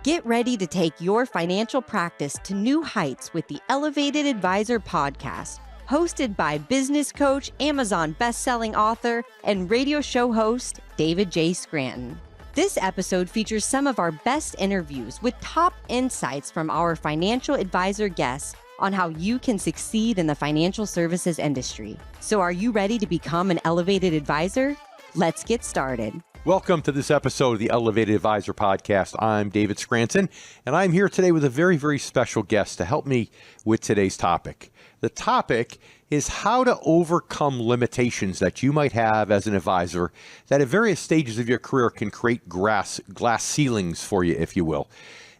Get ready to take your financial practice to new heights with the Elevated Advisor podcast, hosted by business coach, Amazon best-selling author, and radio show host David J. Scranton. This episode features some of our best interviews with top insights from our financial advisor guests on how you can succeed in the financial services industry. So are you ready to become an elevated advisor? Let's get started. Welcome to this episode of the Elevated Advisor Podcast. I'm David Scranton, and I'm here today with a very, very special guest to help me with today's topic. The topic is how to overcome limitations that you might have as an advisor that at various stages of your career can create glass ceilings for you, if you will.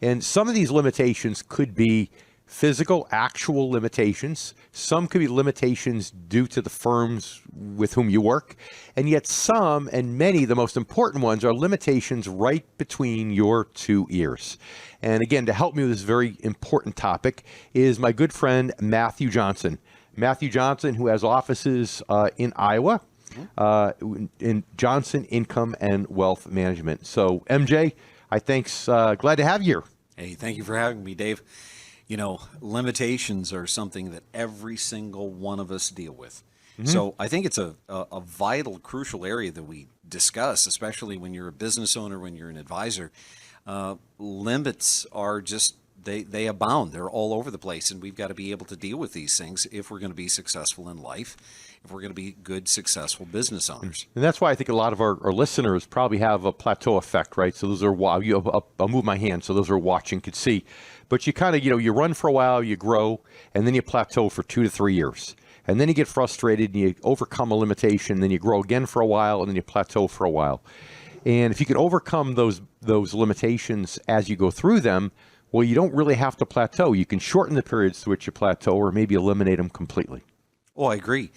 And some of these limitations could be physical, actual limitations. Some could be limitations due to the firms with whom you work. And yet some, and many, the most important ones, are limitations right between your two ears. And again, to help me with this very important topic is my good friend, Matthew Johnson. Matthew Johnson, who has offices in Iowa, in Johnson Income and Wealth Management. So, MJ, glad to have you here. Hey, thank you for having me, Dave. You know, limitations are something that every single one of us deal with. Mm-hmm. So I think it's a vital, crucial area that we discuss, especially when you're a business owner, when you're an advisor. Limits are just, they abound. They're all over the place, and we've got to be able to deal with these things if we're going to be successful in life, if we're going to be good, successful business owners. And that's why I think a lot of our listeners probably have a plateau effect, right? So those are, I'll move my hand so those who are watching could see. But you kind of, you run for a while, you grow, and then you plateau for 2 to 3 years. And then you get frustrated and you overcome a limitation, then you grow again for a while, and then you plateau for a while. And if you can overcome those limitations as you go through them, well, you don't really have to plateau. You can shorten the periods to which you plateau or maybe eliminate them completely. Oh, I agree.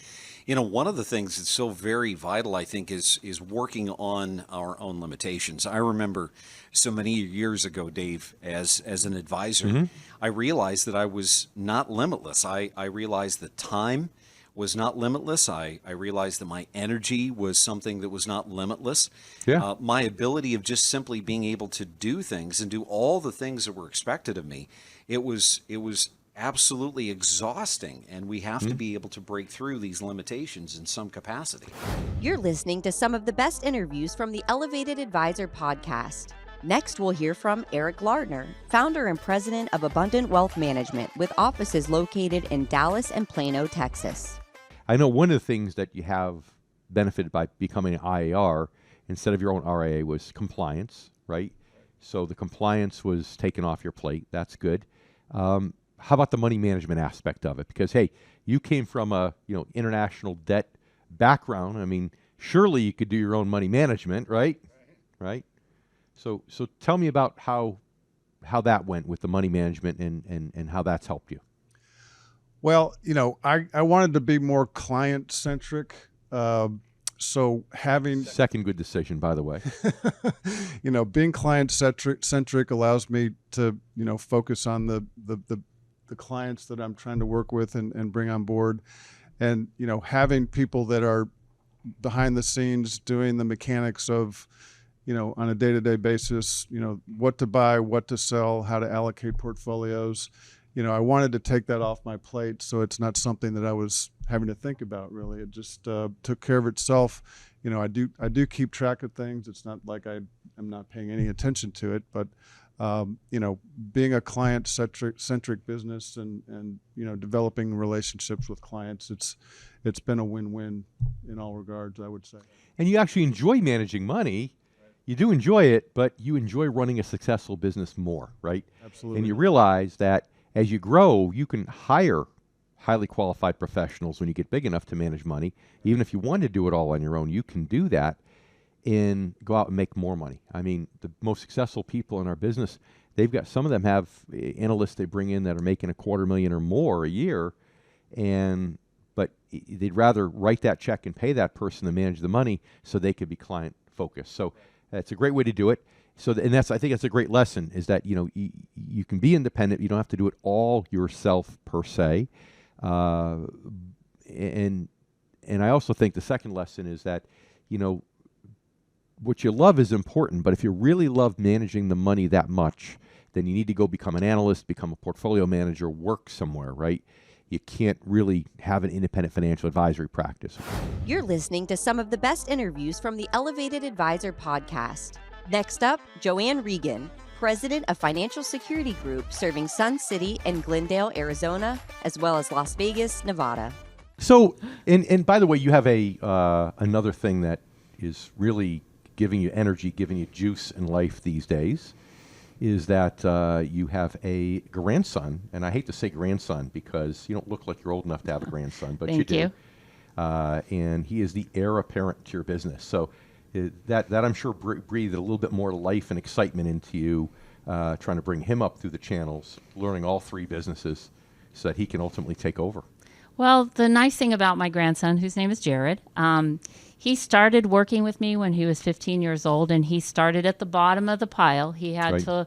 You know, one of the things that's so very vital, I think, is working on our own limitations. I remember so many years ago, Dave, as an advisor, mm-hmm. I realized that I was not limitless. I realized that time was not limitless. I realized that my energy was something that was not limitless. Yeah. My ability of just simply being able to do things and do all the things that were expected of me, it was absolutely exhausting, and we have to be able to break through these limitations in some capacity. You're listening to some of the best interviews from the Elevated Advisor podcast. Next, we'll hear from Eric Lardner, founder and president of Abundant Wealth Management, with offices located in Dallas and Plano, Texas. I know one of the things that you have benefited by becoming an IAR instead of your own RIA was compliance, right? So the compliance was taken off your plate. That's good. How about the money management aspect of it? Because, hey, you came from a international debt background. I mean, surely you could do your own money management, right? Right. So tell me about how that went with the money management and how that's helped you. Well, I wanted to be more client-centric. So having... Second good decision, by the way. Being client-centric allows me to, focus on the clients that I'm trying to work with and bring on board. And, having people that are behind the scenes doing the mechanics of, on a day-to-day basis, what to buy, what to sell, how to allocate portfolios. I wanted to take that off my plate so it's not something that I was having to think about, really. It just took care of itself. I do keep track of things. It's not like I'm not paying any attention to it, but being a client-centric business and developing relationships with clients, it's been a win-win in all regards, I would say. And you actually enjoy managing money. You do enjoy it, but you enjoy running a successful business more, right? Absolutely. And you realize that as you grow, you can hire highly qualified professionals when you get big enough to manage money. Even if you want to do it all on your own, you can do that and go out and make more money. I mean, the most successful people in our business, some of them have analysts they bring in that are making $250,000 or more a year, but they'd rather write that check and pay that person to manage the money so they could be client focused. So that's a great way to do it. So, and I think that's a great lesson, is that, you can be independent. You don't have to do it all yourself per se. And I also think the second lesson is that, what you love is important, but if you really love managing the money that much, then you need to go become an analyst, become a portfolio manager, work somewhere, right? You can't really have an independent financial advisory practice. You're listening to some of the best interviews from the Elevated Advisor podcast. Next up, Joanne Regan, President of Financial Security Group, serving Sun City and Glendale, Arizona, as well as Las Vegas, Nevada. So, and by the way, you have another thing that is really giving you energy, giving you juice in life these days, is that you have a grandson, and I hate to say grandson because you don't look like you're old enough to have a grandson, but you do. Thank you. And he is the heir apparent to your business. So that I'm sure breathed a little bit more life and excitement into you, trying to bring him up through the channels, learning all three businesses so that he can ultimately take over. Well, the nice thing about my grandson, whose name is Jared, he started working with me when he was 15 years old, and he started at the bottom of the pile. He had to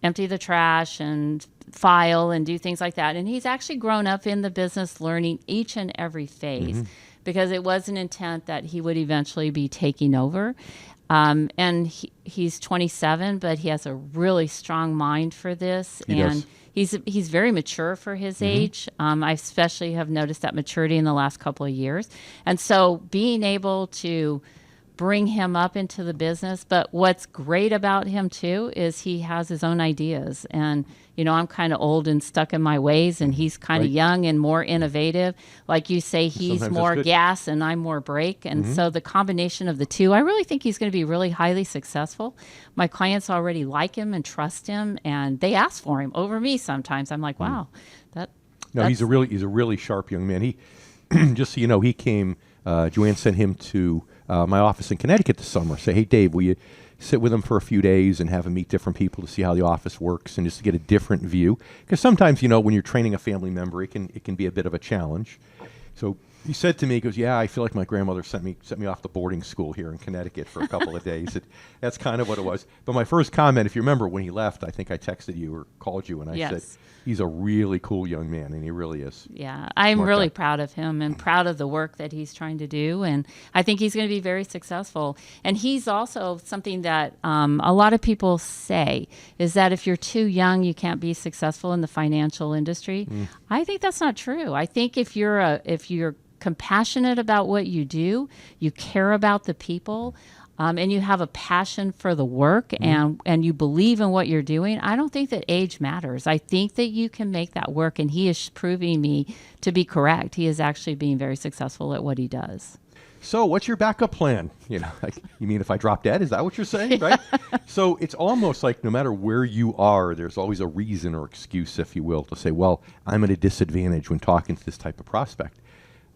empty the trash and file and do things like that. And he's actually grown up in the business, learning each and every phase, because it was an intent that he would eventually be taking over. And he's 27, but he has a really strong mind for this. He does. He's very mature for his age. I especially have noticed that maturity in the last couple of years. And so being able to bring him up into the business. But what's great about him too is he has his own ideas. And, you know, I'm kind of old and stuck in my ways, and he's kind of young and more innovative. Like you say, he's Sometimes more that's good. gas and I'm more brake. And so the combination of the two, I really think he's going to be really highly successful. My clients already like him and trust him, and they ask for him over me sometimes. I'm like, wow, He's a really sharp young man. He, just so you know, he came. Joanne sent him to my office in Connecticut this summer. Say, hey, Dave, will you sit with him for a few days and have him meet different people to see how the office works and just to get a different view? Because sometimes, you know, when you're training a family member, it can be a bit of a challenge. So he said to me, he goes, yeah, I feel like my grandmother sent me off to boarding school here in Connecticut for a couple of days. That's kind of what it was. But my first comment, if you remember, when he left, I think I texted you or called you, and I said, he's a really cool young man, and he really is. Yeah, I'm really proud of him and proud of the work that he's trying to do. And I think he's going to be very successful. And he's also something that a lot of people say is that if you're too young, you can't be successful in the financial industry. I think that's not true. I think if you're compassionate about what you do, you care about the people, and you have a passion for the work, and you believe in what you're doing, I don't think that age matters. I think that you can make that work, and he is proving me to be correct. He is actually being very successful at what he does. So what's your backup plan? You know, like, you mean if I drop dead? Is that what you're saying, right? So it's almost like no matter where you are, there's always a reason or excuse, if you will, to say, well, I'm at a disadvantage when talking to this type of prospect.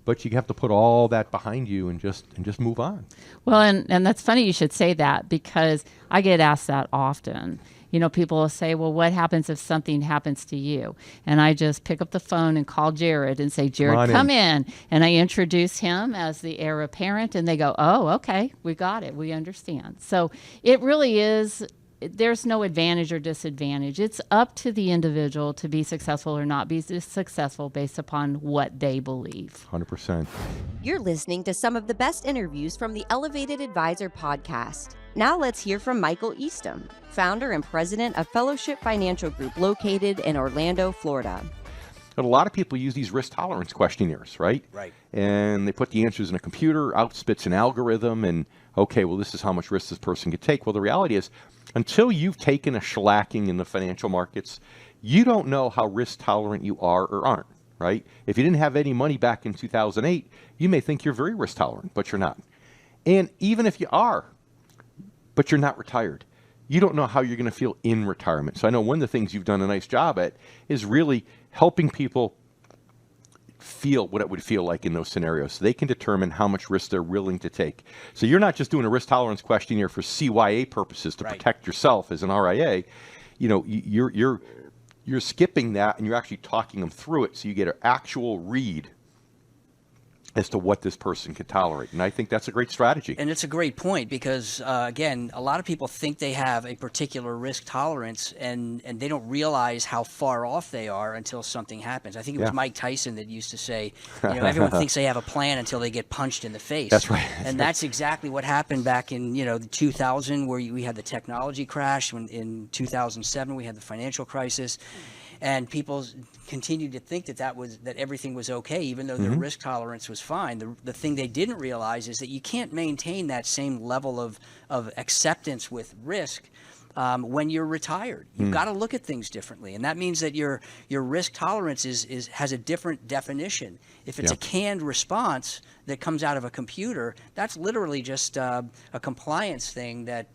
But you have to put all that behind you and just move on. Well, and that's funny you should say that, because I get asked that often. You know, people will say, well, what happens if something happens to you? And I just pick up the phone and call Jared and say, Jared, come in. And I introduce him as the heir apparent, and they go, oh, okay, we got it. We understand. So it really is. There's no advantage or disadvantage. It's up to the individual to be successful or not be successful based upon what they believe. 100%. You're listening to some of the best interviews from the Elevated Advisor podcast. Now let's hear from Michael Eastham, founder and president of Fellowship Financial Group, located in Orlando, Florida. But a lot of people use these risk tolerance questionnaires, right? Right. And they put the answers in a computer, out spits an algorithm, and okay, well, this is how much risk this person could take. Well, the reality is, until you've taken a shellacking in the financial markets, you don't know how risk tolerant you are or aren't, right? If you didn't have any money back in 2008, you may think you're very risk tolerant, but you're not. And even if you are, but you're not retired, you don't know how you're going to feel in retirement. So I know one of the things you've done a nice job at is really helping people feel what it would feel like in those scenarios, so they can determine how much risk they're willing to take. So you're not just doing a risk tolerance questionnaire for CYA purposes to protect yourself as an RIA. You know, you're skipping that, and you're actually talking them through it, so you get an actual read as to what this person can tolerate. And I think that's a great strategy. And it's a great point because, again, a lot of people think they have a particular risk tolerance and they don't realize how far off they are until something happens. I think it was Mike Tyson that used to say, everyone thinks they have a plan until they get punched in the face. That's right. And that's exactly what happened back in, 2000, where we had the technology crash. When in 2007, we had the financial crisis. And people continued to think that everything was okay, even though their risk tolerance was fine. The thing they didn't realize is that you can't maintain that same level of acceptance with risk when you're retired. You've got to look at things differently, and that means that your risk tolerance has a different definition. If it's a canned response that comes out of a computer, that's literally just a compliance thing that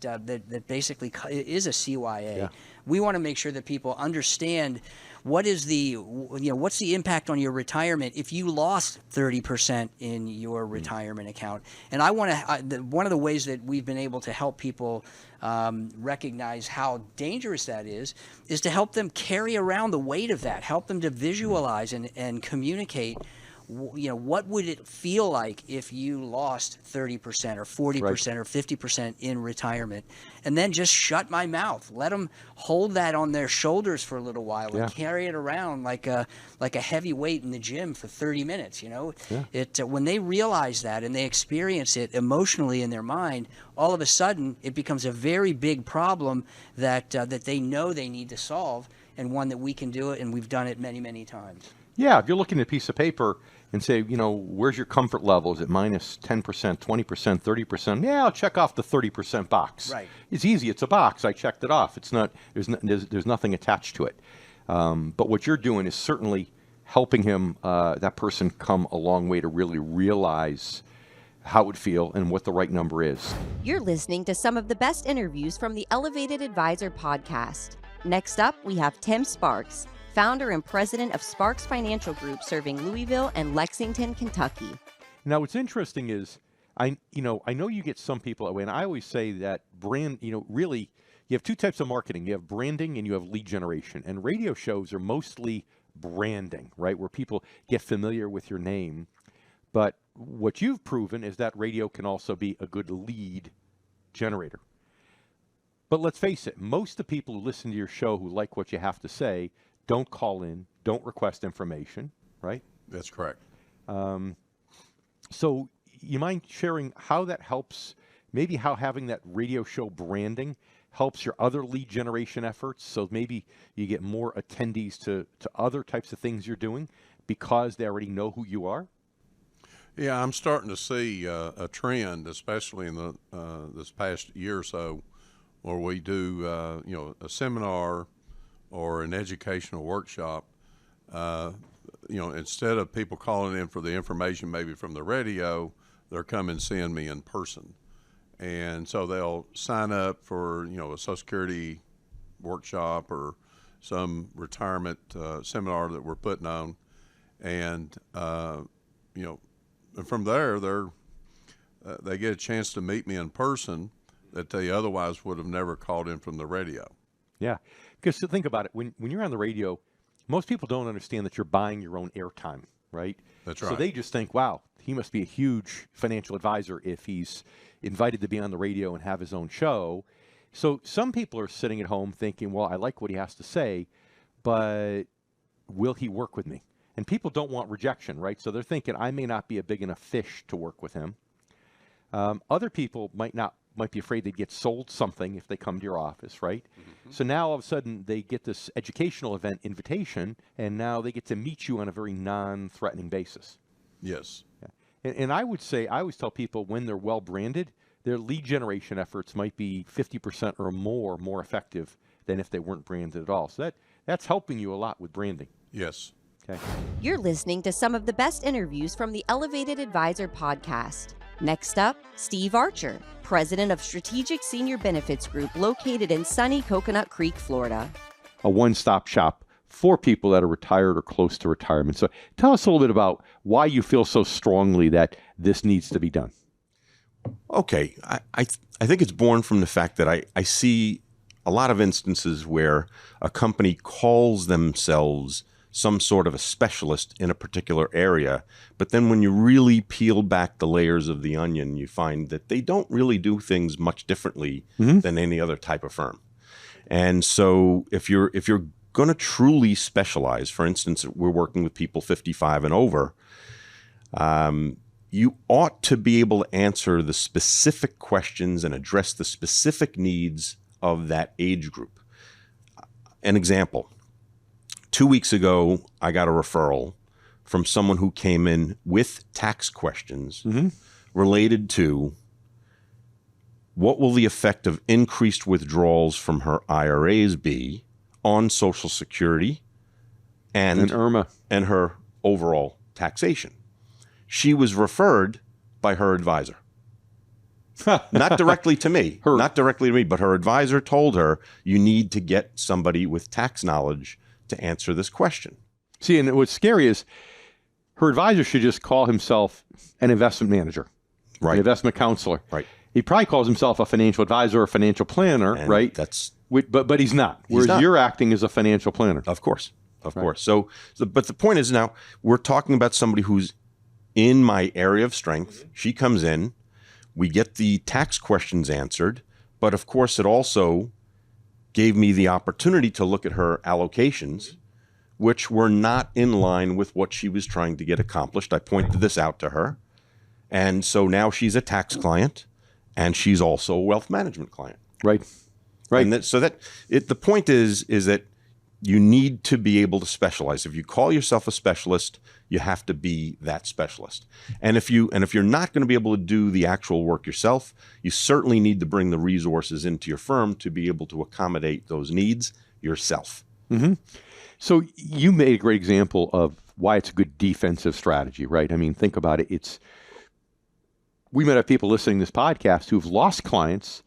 basically is a CYA. Yeah. We want to make sure that people understand what's the impact on your retirement if you lost 30% in your retirement account. And I want to one of the ways that we've been able to help people recognize how dangerous that is to help them carry around the weight of that, help them to visualize and communicate. What would it feel like if you lost 30% or 40% or 50% in retirement? And then just shut my mouth. Let them hold that on their shoulders for a little while and carry it around like a heavy weight in the gym for 30 minutes. When they realize that and they experience it emotionally in their mind, all of a sudden it becomes a very big problem that they know they need to solve, and one that we can do it, and we've done it many, many times. Yeah, if you're looking at a piece of paper and say, where's your comfort level? Is it minus 10%, 20%, 30%? Yeah, I'll check off the 30% box. Right. It's easy. It's a box. I checked it off. It's not. There's nothing attached to it. But what you're doing is certainly helping him, that person, come a long way to really realize how it would feel and what the right number is. You're listening to some of the best interviews from the Elevated Advisor podcast. Next up, we have Tim Sparks, founder and president of Sparks Financial Group, serving Louisville and Lexington, Kentucky. Now, what's interesting is, I know you get some people, and I always say that brand, really, you have two types of marketing. You have branding and you have lead generation. And radio shows are mostly branding, right, where people get familiar with your name. But what you've proven is that radio can also be a good lead generator. But let's face it, most of the people who listen to your show who like what you have to say don't call in, don't request information, right? That's correct. So you mind sharing how that helps, maybe how having that radio show branding helps your other lead generation efforts? So maybe you get more attendees to other types of things you're doing because they already know who you are? Yeah, I'm starting to see a trend, especially in the this past year or so, where we do a seminar or an educational workshop, instead of people calling in for the information maybe from the radio, they're coming seeing me in person. And so they'll sign up for, a Social Security workshop or some retirement seminar that we're putting on. And, and from there, they get a chance to meet me in person that they otherwise would have never called in from the radio. Yeah, because think about it. When you're on the radio, most people don't understand that you're buying your own airtime, right? That's right. So they just think, wow, he must be a huge financial advisor if he's invited to be on the radio and have his own show. So some people are sitting at home thinking, well, I like what he has to say, but will he work with me? And people don't want rejection, right? So they're thinking, I may not be a big enough fish to work with him. Other people might be afraid they'd get sold something if they come to your office, right? Mm-hmm. So now all of a sudden they get this educational event invitation, and now they get to meet you on a very non-threatening basis. Yes. Yeah. And I would say, I always tell people when they're well branded, their lead generation efforts might be 50% or more effective than if they weren't branded at all. So that's helping you a lot with branding. Yes. Okay. You're listening to some of the best interviews from the Elevated Advisor podcast. Next up, Steve Archer, president of Strategic Senior Benefits Group, located in sunny Coconut Creek, Florida. A one-stop shop for people that are retired or close to retirement. So tell us a little bit about why you feel so strongly that this needs to be done. Okay. I think it's born from the fact that I see a lot of instances where a company calls themselves some sort of a specialist in a particular area. But then when you really peel back the layers of the onion, you find that they don't really do things much differently than any other type of firm. And so if you're going to truly specialize, for instance, we're working with people 55 and over, you ought to be able to answer the specific questions and address the specific needs of that age group. An example, 2 weeks ago, I got a referral from someone who came in with tax questions related to what will the effect of increased withdrawals from her IRAs be on Social Security and IRMA and her overall taxation. She was referred by her advisor. Not directly to me, but her advisor told her, you need to get somebody with tax knowledge to answer this question. See, and what's scary is her advisor should just call himself an investment manager, Right. an investment counselor. Right. He probably calls himself a financial advisor or financial planner, And right? But he's not. Whereas not. you're acting as a financial planner. Of course. So, but the point is now we're talking about somebody who's in my area of strength. She comes in, we get the tax questions answered, but of course it also gave me the opportunity to look at her allocations, which were not in line with what she was trying to get accomplished. I pointed this out to her. And so now she's a tax client and she's also a wealth management client. Right. And the point is that you need to be able to specialize. If you call yourself a specialist, you have to be that specialist. And if you're not going to be able to do the actual work yourself, you certainly need to bring the resources into your firm to be able to accommodate those needs yourself. So you made a great example of why it's a good defensive strategy, right? I mean, think about it. We might have people listening to this podcast who've lost clients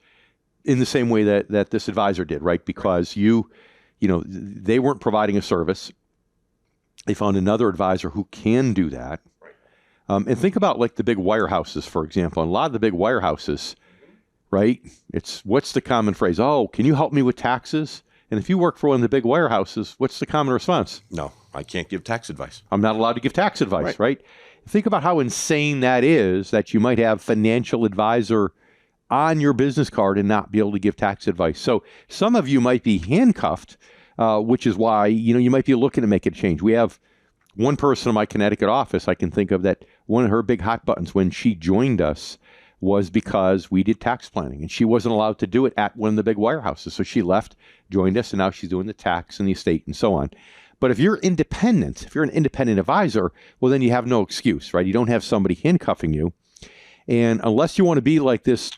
in the same way that this advisor did, right? Because they weren't providing a service. They found another advisor who can do that. And think about like the big wirehouses, for example. And a lot of the big wirehouses, right? What's the common phrase? Oh, can you help me with taxes? And if you work for one of the big wirehouses, what's the common response? No, I can't give tax advice. I'm not allowed to give tax advice, right? Think about how insane that is, that you might have financial advisor on your business card and not be able to give tax advice. So some of you might be handcuffed, which is why, you might be looking to make a change. We have one person in my Connecticut office I can think of that one of her big hot buttons when she joined us was because we did tax planning and she wasn't allowed to do it at one of the big wirehouses. So she left, joined us, and now she's doing the tax and the estate and so on. But if you're independent, if you're an independent advisor, well, then you have no excuse, right? You don't have somebody handcuffing you. And unless you want to be like this,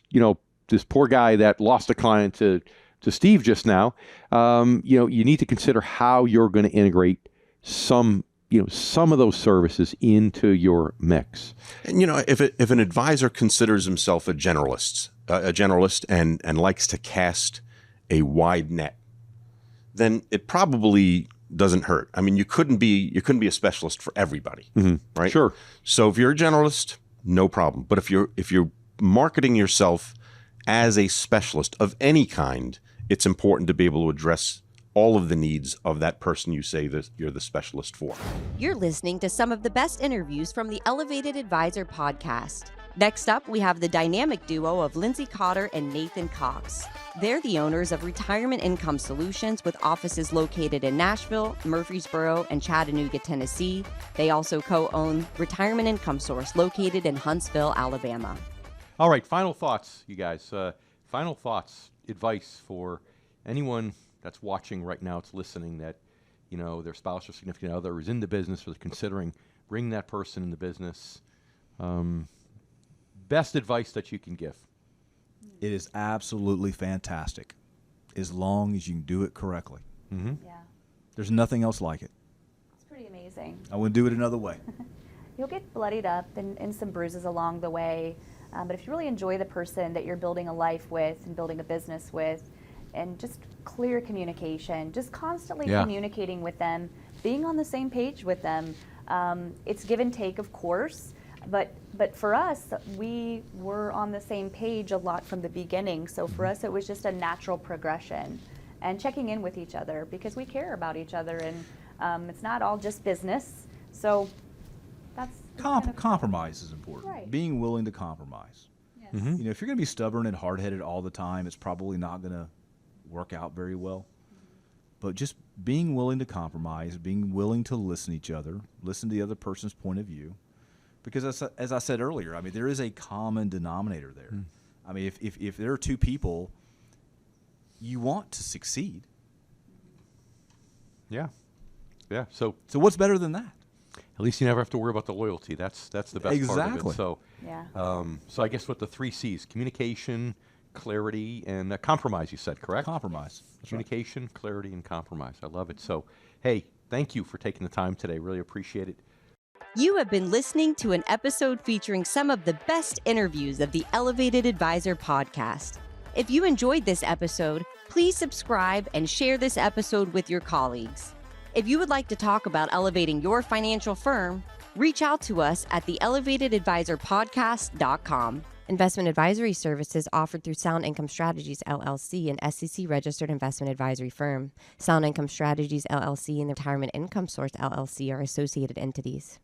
this poor guy that lost a client to Steve just now, you need to consider how you're going to integrate some of those services into your mix. And if an advisor considers himself a generalist and likes to cast a wide net, then it probably doesn't hurt. I mean, you couldn't be a specialist for everybody, right? Sure. So if you're a generalist, no problem. But if you're marketing yourself as a specialist of any kind, it's important to be able to address all of the needs of that person you say that you're the specialist for. You're listening to some of the best interviews from the Elevated Advisor podcast. Next up, we have the dynamic duo of Lindsay Cotter and Nathan Cox. They're the owners of Retirement Income Solutions with offices located in Nashville, Murfreesboro, and Chattanooga, Tennessee. They also co-own Retirement Income Source located in Huntsville, Alabama. All right, final thoughts, you guys. Final thoughts, advice for anyone that's watching right now, that's listening, that their spouse or significant other is in the business or considering bringing that person in the business. Best advice that you can give. It is absolutely fantastic, as long as you can do it correctly. Mm-hmm. Yeah, There's nothing else like it. it's pretty amazing. I wouldn't do it another way. You'll get bloodied up and some bruises along the way, but if you really enjoy the person that you're building a life with and building a business with, and just clear communication, just constantly communicating with them, being on the same page with them. It's give and take, of course, but for us, we were on the same page a lot from the beginning. So for us, it was just a natural progression and checking in with each other because we care about each other. It's not all just business. So that's Compromise is important. Right. Being willing to compromise. Yes. You know, if you're going to be stubborn and hard-headed all the time, it's probably not going to work out very well. But just being willing to compromise, being willing to listen to each other, listen to the other person's point of view, because as I said earlier, I mean, there is a common denominator there. I mean, if there are two people, you want to succeed. Yeah. Yeah. So what's better than that? at least you never have to worry about the loyalty. That's the best part of Exactly. it. So, Yeah. so I guess what the 3 C's: communication, clarity, and compromise. You said, correct? Compromise. That's right. Communication, clarity, and compromise. I love it. So, hey, thank you for taking the time today. Really appreciate it. You have been listening to an episode featuring some of the best interviews of the Elevated Advisor podcast. If you enjoyed this episode, please subscribe and share this episode with your colleagues. If you would like to talk about elevating your financial firm, reach out to us at theelevatedadvisorpodcast.com. Investment advisory services offered through Sound Income Strategies, LLC, an SEC-registered investment advisory firm. Sound Income Strategies, LLC, and Retirement Income Source, LLC are associated entities.